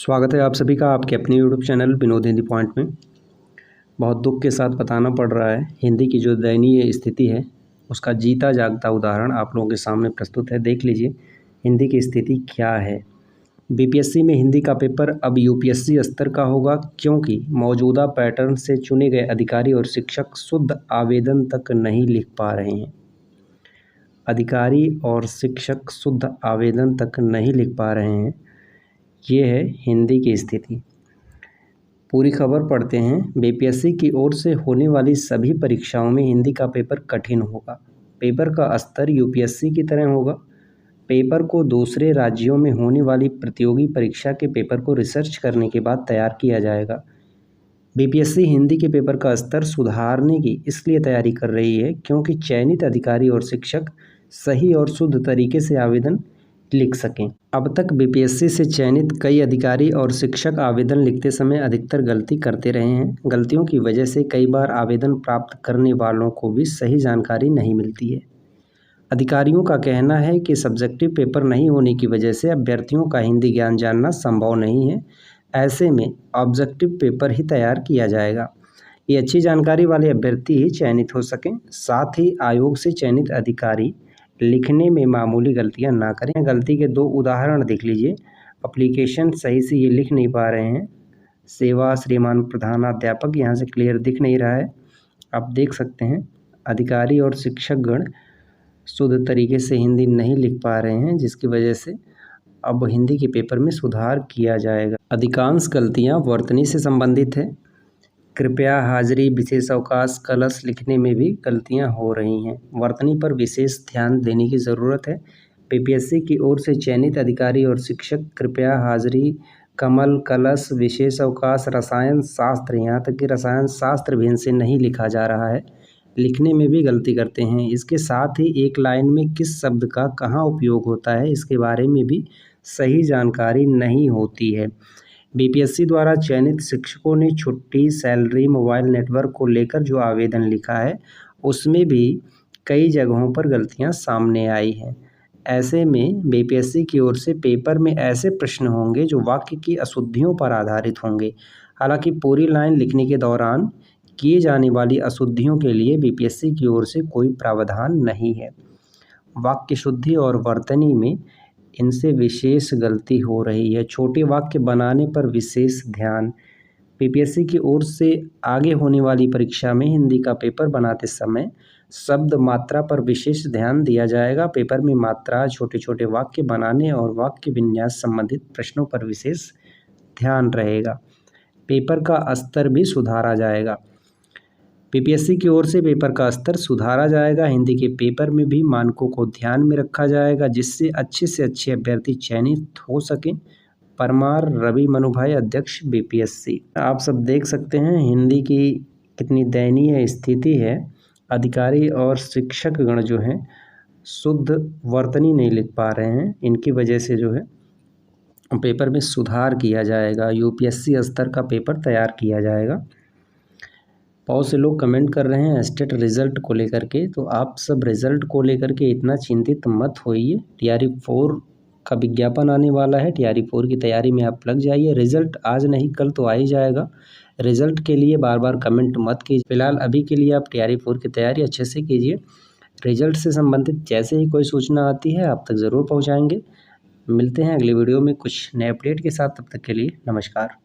स्वागत है आप सभी का आपके अपने YouTube channel Vinod Hindi point में। बहुत दुख के साथ बताना पड़ रहा है, हिंदी की जो दयनीय स्थिति है उसका जीता जागता उदाहरण आप लोगों के सामने प्रस्तुत है। देख लीजिए हिंदी की स्थिति क्या है। बीपीएससी में हिंदी का पेपर अब यूपीएससी स्तर का होगा, क्योंकि मौजूदा पैटर्न से चुने गए अधिकारी और शिक्षक शुद्ध आवेदन तक नहीं लिख पा रहे हैं। अधिकारी और शिक्षक शुद्ध आवेदन तक नहीं लिख पा रहे हैं, ये है हिंदी की स्थिति। पूरी खबर पढ़ते हैं। बीपीएससी की ओर से होने वाली सभी परीक्षाओं में हिंदी का पेपर कठिन होगा। पेपर का स्तर यूपीएससी की तरह होगा। पेपर को दूसरे राज्यों में होने वाली प्रतियोगी परीक्षा के पेपर को रिसर्च करने के बाद तैयार किया जाएगा। बीपीएससी हिंदी के पेपर का स्तर सुधारने की इसलिए तैयारी कर रही है क्योंकि चयनित अधिकारी और शिक्षक सही और शुद्ध तरीके से आवेदन लिख सकें। अब तक बीपीएससी से चयनित कई अधिकारी और शिक्षक आवेदन लिखते समय अधिकतर गलती करते रहे हैं। गलतियों की वजह से कई बार आवेदन प्राप्त करने वालों को भी सही जानकारी नहीं मिलती है। अधिकारियों का कहना है कि सब्जेक्टिव पेपर नहीं होने की वजह से अभ्यर्थियों का हिंदी ज्ञान जानना संभव नहीं है। ऐसे में ऑब्जेक्टिव पेपर ही तैयार किया जाएगा। ये अच्छी जानकारी वाले अभ्यर्थी ही चयनित हो सकें। साथ ही आयोग से चयनित अधिकारी लिखने में मामूली गलतियां ना करें। गलती के दो उदाहरण देख लीजिए। एप्लीकेशन सही से ये लिख नहीं पा रहे हैं। सेवा श्रीमान प्रधानाध्यापक यहाँ से क्लियर दिख नहीं रहा है, आप देख सकते हैं। अधिकारी और शिक्षकगण शुद्ध तरीके से हिंदी नहीं लिख पा रहे हैं, जिसकी वजह से अब हिंदी के पेपर में सुधार किया जाएगा। अधिकांश गलतियाँ वर्तनी से संबंधित है। कृपया हाजिरी, विशेष अवकाश, कलश लिखने में भी गलतियां हो रही हैं। वर्तनी पर विशेष ध्यान देने की ज़रूरत है। बीपीएससी की ओर से चयनित अधिकारी और शिक्षक कृपया हाजिरी, कमल, कलश, विशेष अवकाश, रसायन शास्त्र, यहाँ तक कि रसायन शास्त्र भी इनसे नहीं लिखा जा रहा है, लिखने में भी गलती करते हैं। इसके साथ ही एक लाइन में किस शब्द का कहाँ उपयोग होता है, इसके बारे में भी सही जानकारी नहीं होती है। बीपीएससी द्वारा चयनित शिक्षकों ने छुट्टी, सैलरी, मोबाइल नेटवर्क को लेकर जो आवेदन लिखा है उसमें भी कई जगहों पर गलतियां सामने आई हैं। ऐसे में बीपीएससी की ओर से पेपर में ऐसे प्रश्न होंगे जो वाक्य की अशुद्धियों पर आधारित होंगे। हालांकि पूरी लाइन लिखने के दौरान किए जाने वाली अशुद्धियों के लिए बीपीएससी की ओर से कोई प्रावधान नहीं है। वाक्य शुद्धि और वर्तनी में इनसे विशेष गलती हो रही है। छोटे वाक्य बनाने पर विशेष ध्यान। बीपीएससी की ओर से आगे होने वाली परीक्षा में हिंदी का पेपर बनाते समय शब्द मात्रा पर विशेष ध्यान दिया जाएगा। पेपर में मात्रा, छोटे छोटे वाक्य बनाने और वाक्य विन्यास संबंधित प्रश्नों पर विशेष ध्यान रहेगा। पेपर का स्तर भी सुधारा जाएगा। बीपीएससी की ओर से पेपर का स्तर सुधारा जाएगा। हिंदी के पेपर में भी मानकों को ध्यान में रखा जाएगा, जिससे अच्छे से अच्छे अभ्यर्थी चयनित हो सकें। परमार रवि मनुभाई, अध्यक्ष बीपीएससी। आप सब देख सकते हैं हिंदी की कितनी दयनीय स्थिति है। अधिकारी और शिक्षकगण जो हैं शुद्ध वर्तनी नहीं लिख पा रहे हैं। इनकी वजह से जो है पेपर में सुधार किया जाएगा। यूपीएससी स्तर का पेपर तैयार किया जाएगा। बहुत से लोग कमेंट कर रहे हैं स्टेट रिज़ल्ट को लेकर के, तो आप सब रिज़ल्ट को लेकर के इतना चिंतित मत होइए। टीआरई 4 का विज्ञापन आने वाला है, टीआरई 4 की तैयारी में आप लग जाइए। रिज़ल्ट आज नहीं कल तो आ ही जाएगा। रिज़ल्ट के लिए बार बार कमेंट मत कीजिए। फिलहाल अभी के लिए आप टीआरई 4 की तैयारी अच्छे से कीजिए। रिज़ल्ट से संबंधित जैसे ही कोई सूचना आती है आप तक ज़रूर पहुँचाएँगे। मिलते हैं अगले वीडियो में कुछ नए अपडेट के साथ। तब तक के लिए नमस्कार।